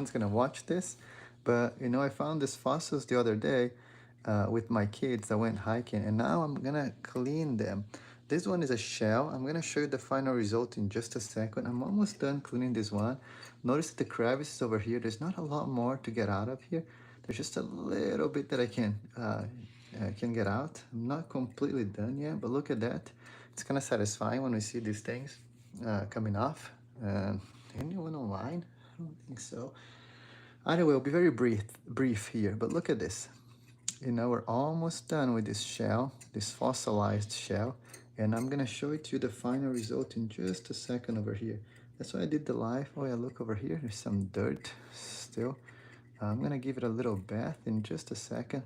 gonna watch this, but you know, I found these fossils the other day with my kids. I went hiking, and now I'm gonna clean them. This one is a shell. I'm gonna show you the final result in just a second. I'm almost done cleaning this one. Notice the crevices over here. There's not a lot more to get out of here. There's just a little bit that I can get out. I'm not completely done yet, but look at that. It's kind of satisfying when we see these things coming off. Anyone online? I don't think so. Anyway, we'll be very brief here, but look at this. You know, we're almost done with this shell, this fossilized shell, and I'm gonna show it to you the final result in just a second over here. That's why I did the live. Oh yeah, look over here, there's some dirt still. I'm gonna give it a little bath in just a second,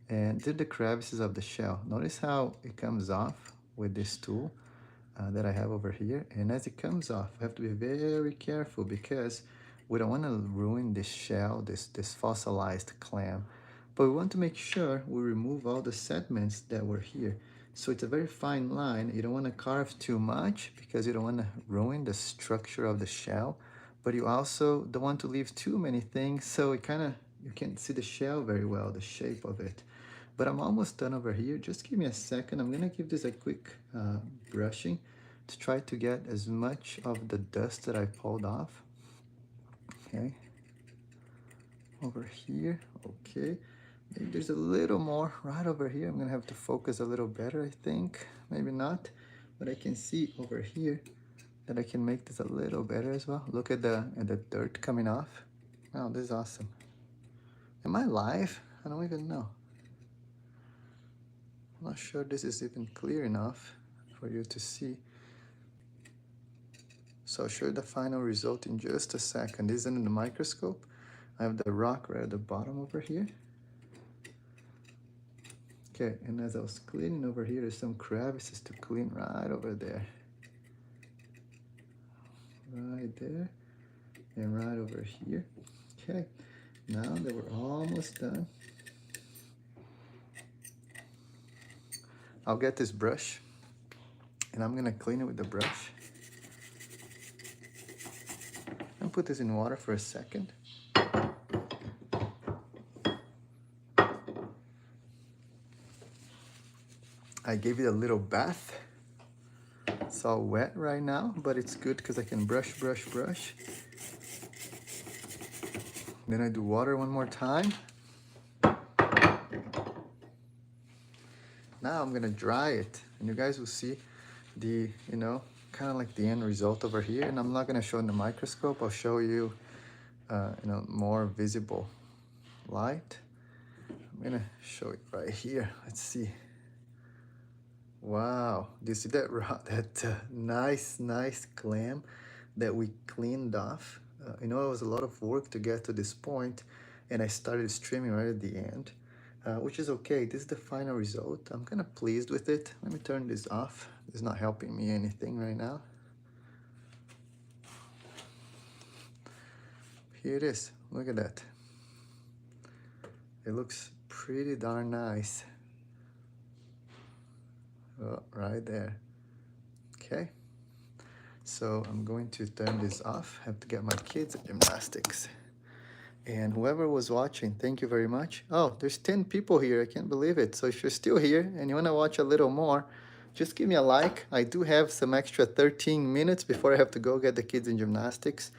and did the crevices of the shell. Notice how it comes off with this tool that I have over here. And as it comes off, I have to be very careful because we don't want to ruin this shell, this fossilized clam, but we want to make sure we remove all the sediments that were here. So it's a very fine line. You don't want to carve too much because you don't want to ruin the structure of the shell, but you also don't want to leave too many things so you can't see the shell very well, the shape of it. But I'm almost done over here. Just give me a second. I'm gonna give this a quick brushing to try to get as much of the dust that I pulled off. Okay, over here, okay. Maybe there's a little more right over here. I'm gonna have to focus a little better, I think. Maybe not, but I can see over here that I can make this a little better as well. Look at the dirt coming off. Wow, this is awesome. Am I live? I don't even know. I'm not sure this is even clear enough for you to see. So I'll show you the final result in just a second. This is under the microscope. I have the rock right at the bottom over here. Okay, and as I was cleaning over here, there's some crevices to clean right over there. Right there, and right over here. Okay, now that we're almost done, I'll get this brush, and I'm gonna clean it with the brush. I'll put this in water for a second. I gave it a little bath. It's all wet right now, but it's good because I can brush. Then I do water one more time. Now I'm gonna dry it, and you guys will see the, kind of like the end result over here. And I'm not gonna show in the microscope. I'll show you, more visible light. I'm gonna show it right here. Let's see. Wow, do you see that nice clam that we cleaned off? It was a lot of work to get to this point, and I started streaming right at the end, which is okay. This is the final result. I'm kind of pleased with it. Let me turn this off. It's not helping me anything right now. Here it is. Look at that. It looks pretty darn nice. Oh, right there. Okay. So I'm going to turn this off. I have to get my kids at gymnastics. And whoever was watching, thank you very much. Oh, there's 10 people here. I can't believe it. So if you're still here and you want to watch a little more, just give me a like. I do have some extra 13 minutes before I have to go get the kids in gymnastics.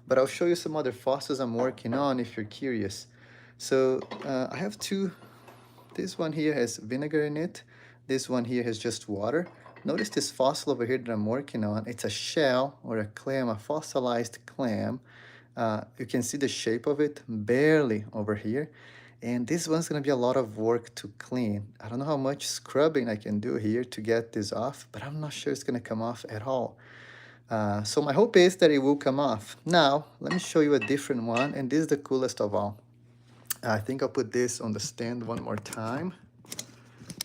But I'll show you some other fossils I'm working on if you're curious. So I have two. This one here has vinegar in it. This one here has just water. Notice this fossil over here that I'm working on. It's a shell or a clam, a fossilized clam. You can see the shape of it barely over here. And this one's gonna be a lot of work to clean. I don't know how much scrubbing I can do here to get this off, but I'm not sure it's gonna come off at all. So my hope is that it will come off. Now, let me show you a different one, and this is the coolest of all. I think I'll put this on the stand one more time.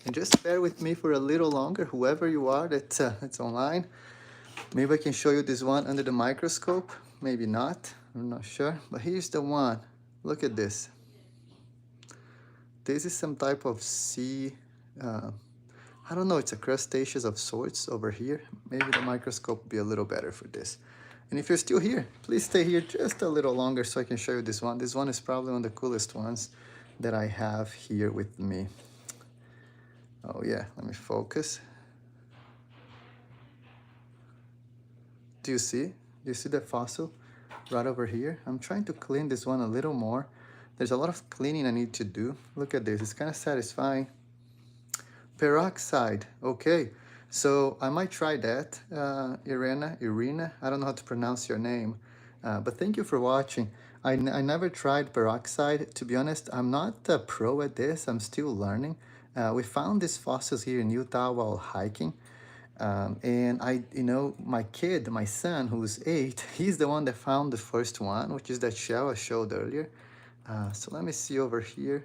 And just bear with me for a little longer, whoever you are that's online. Maybe I can show you this one under the microscope. Maybe not, I'm not sure. But here's the one. Look at this. This is some type of sea, I don't know, it's a crustaceous of sorts over here. Maybe the microscope would be a little better for this. And if you're still here, please stay here just a little longer so I can show you this one. This one is probably one of the coolest ones that I have here with me. Oh yeah, let me focus. Do you see? Do you see that fossil right over here? I'm trying to clean this one a little more. There's a lot of cleaning I need to do. Look at this, it's kind of satisfying. Peroxide, okay. So I might try that, Irina. I don't know how to pronounce your name, but thank you for watching. I never tried peroxide. To be honest, I'm not a pro at this. I'm still learning. We found these fossils here in Utah while hiking. And my kid, my son, who's 8, he's the one that found the first one, which is that shell I showed earlier. So let me see over here.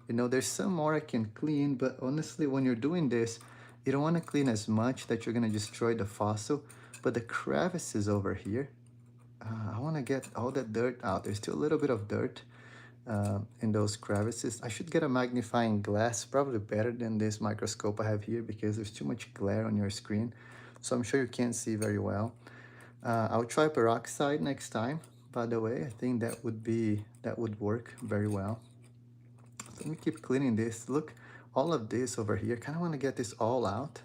There's some more I can clean, but honestly, when you're doing this, you don't want to clean as much that you're going to destroy the fossil. But the crevices over here, I want to get all that dirt out. There's still a little bit of dirt in those crevices. I should get a magnifying glass, probably better than this microscope I have here because there's too much glare on your screen. So I'm sure you can't see very well. I'll try peroxide next time. By the way, I think that would work very well. Let me keep cleaning this. Look, all of this over here. Kind of want to get this all out.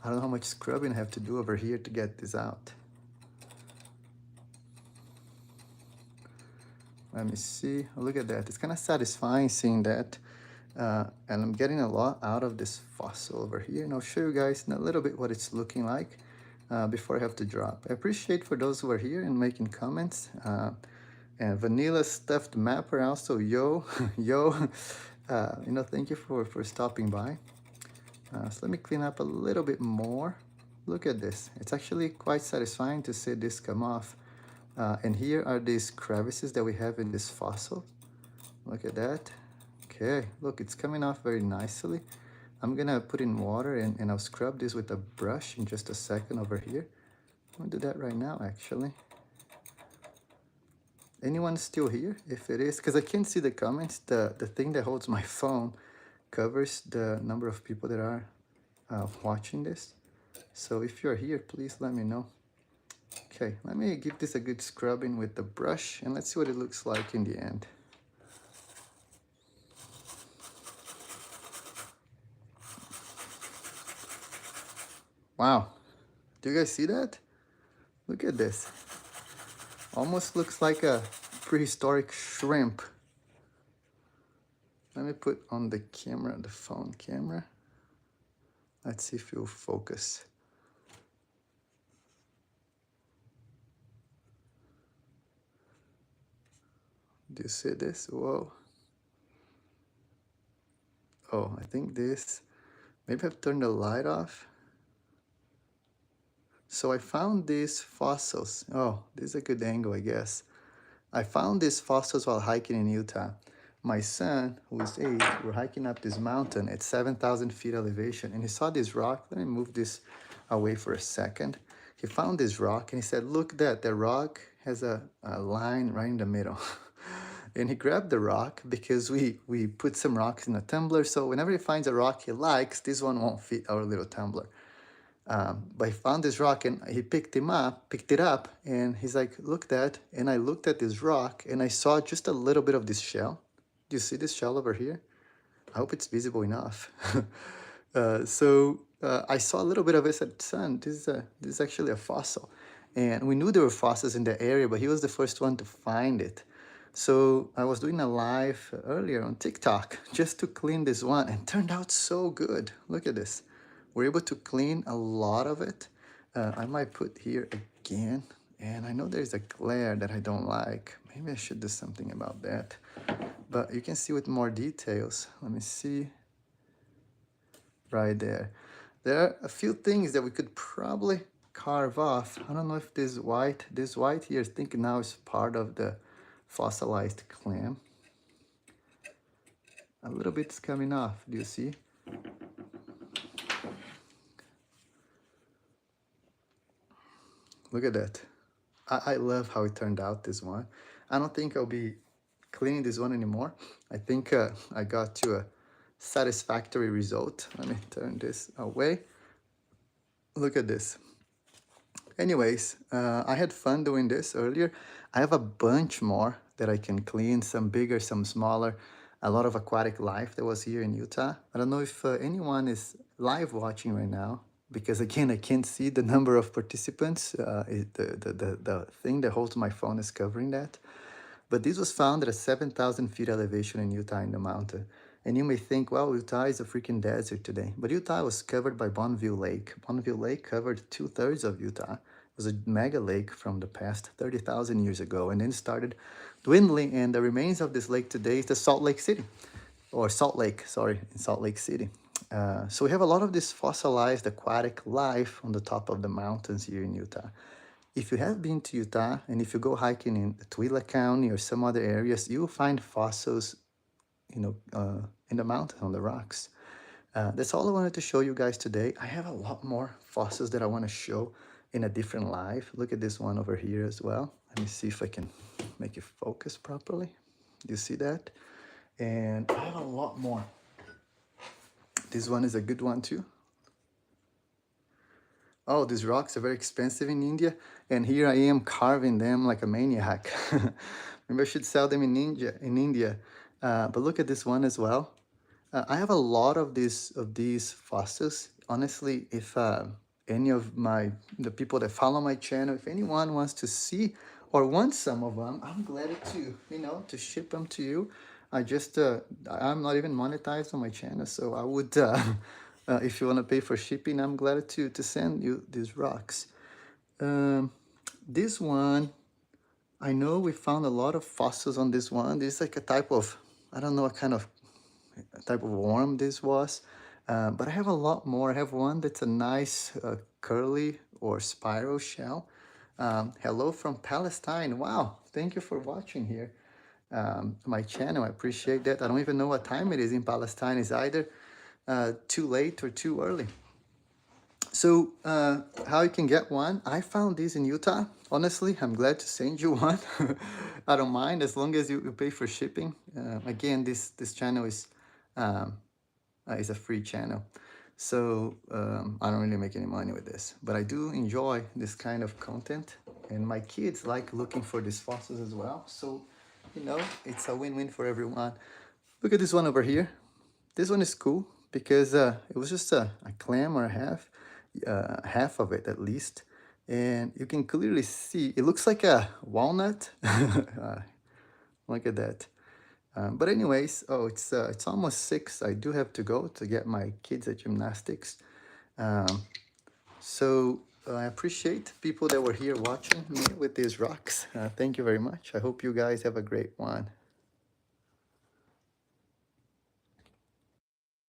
I don't know how much scrubbing I have to do over here to get this out. Let me see. Look at that. It's kind of satisfying seeing that. And I'm getting a lot out of this fossil over here. And I'll show you guys in a little bit what it's looking like before I have to drop. I appreciate for those who are here and making comments. And Vanilla Stuffed Mapper also, yo, yo, thank you for stopping by. So let me clean up a little bit more. Look at this. It's actually quite satisfying to see this come off. And here are these crevices that we have in this fossil. Look at that. Okay, look, it's coming off very nicely. I'm gonna put in water and I'll scrub this with a brush in just a second over here. I'm gonna do that right now, actually. Anyone still here? If it is, because I can't see the comments, the thing that holds my phone covers the number of people that are watching this. So if you're here, please let me know. Okay, let me give this a good scrubbing with the brush and let's see what it looks like in the end. Wow, do you guys see that? Look at this. Almost looks like a prehistoric shrimp. Let me put on the camera, the phone camera. Let's see if it'll focus. Do you see this? Whoa. Oh, I think this, maybe I've turned the light off. So I found these fossils. Oh, this is a good angle, I guess. I found these fossils while hiking in Utah. My son, who is 8, we're hiking up this mountain at 7,000 feet elevation, and he saw this rock. Let me move this away for a second. He found this rock, and he said, look, the rock has a line right in the middle. And he grabbed the rock because we put some rocks in a tumbler, so whenever he finds a rock he likes, this one won't fit our little tumbler. But he found this rock and he picked it up, and he's like, look that. And I looked at this rock and I saw just a little bit of this shell. Do you see this shell over here? I hope it's visible enough. I saw a little bit of it. I said, son, this is actually a fossil. And we knew there were fossils in the area, but he was the first one to find it. So I was doing a live earlier on TikTok just to clean this one, and it turned out so good. Look at this. We're able to clean a lot of it. I might put here again, and I know there's a glare that I don't like. Maybe I should do something about that. But you can see with more details. Let me see. Right there. There are a few things that we could probably carve off. I don't know if this white here, I think now is part of the fossilized clam. A little bit's coming off, do you see? Look at that. I love how it turned out, this one. I don't think I'll be cleaning this one anymore. I think I got to a satisfactory result. Let me turn this away. Look at this. Anyways, I had fun doing this earlier. I have a bunch more that I can clean, some bigger, some smaller. A lot of aquatic life that was here in Utah. I don't know if anyone is live watching right now, because again, I can't see the number of participants. The thing that holds my phone is covering that. But this was found at a 7,000 feet elevation in Utah in the mountain. And you may think, well, Utah is a freaking desert today. But Utah was covered by Bonneville Lake. Bonneville Lake covered 2/3 of Utah. It was a mega lake from the past 30,000 years ago, and then started dwindling. And the remains of this lake today is the Salt Lake City, or Salt Lake, sorry, in Salt Lake City. So we have a lot of this fossilized aquatic life on the top of the mountains here in Utah. If you have been to Utah and if you go hiking in Tooele County or some other areas, you'll find fossils, in the mountain on the rocks. That's all I wanted to show you guys today. I have a lot more fossils that I want to show in a different live. Look at this one over here as well. Let me see if I can make it focus properly. You see that? And I have a lot more. This one is a good one too. Oh, these rocks are very expensive in India, and here I am carving them like a maniac. Maybe I should sell them in India. But look at this one as well. I have a lot of these fossils. Honestly, if any of the people that follow my channel, if anyone wants to see or wants some of them, I'm glad to ship them to you. I'm not even monetized on my channel, so I would if you want to pay for shipping, I'm glad to send you these rocks. This one, I know we found a lot of fossils on this one. This is like a type of, I don't know what kind of type of worm this was, but I have a lot more. I have one that's a nice curly or spiral shell. Hello from Palestine. Wow, thank you for watching here. My channel, I appreciate that. I don't even know what time it is in Palestine. It's either too late or too early. So how you can get one? I found this in Utah. Honestly, I'm glad to send you one. I don't mind as long as you pay for shipping. Again, this channel is a free channel, so I don't really make any money with this. But I do enjoy this kind of content, and my kids like looking for these fossils as well. So it's a win-win for everyone. Look at this one over here. This one is cool because it was just a clam or a half of it at least. And you can clearly see, it looks like a walnut. Look at that. But anyways, it's almost 6. I do have to go to get my kids at gymnastics. So I appreciate people that were here watching me with these rocks. Thank you very much. I hope you guys have a great one.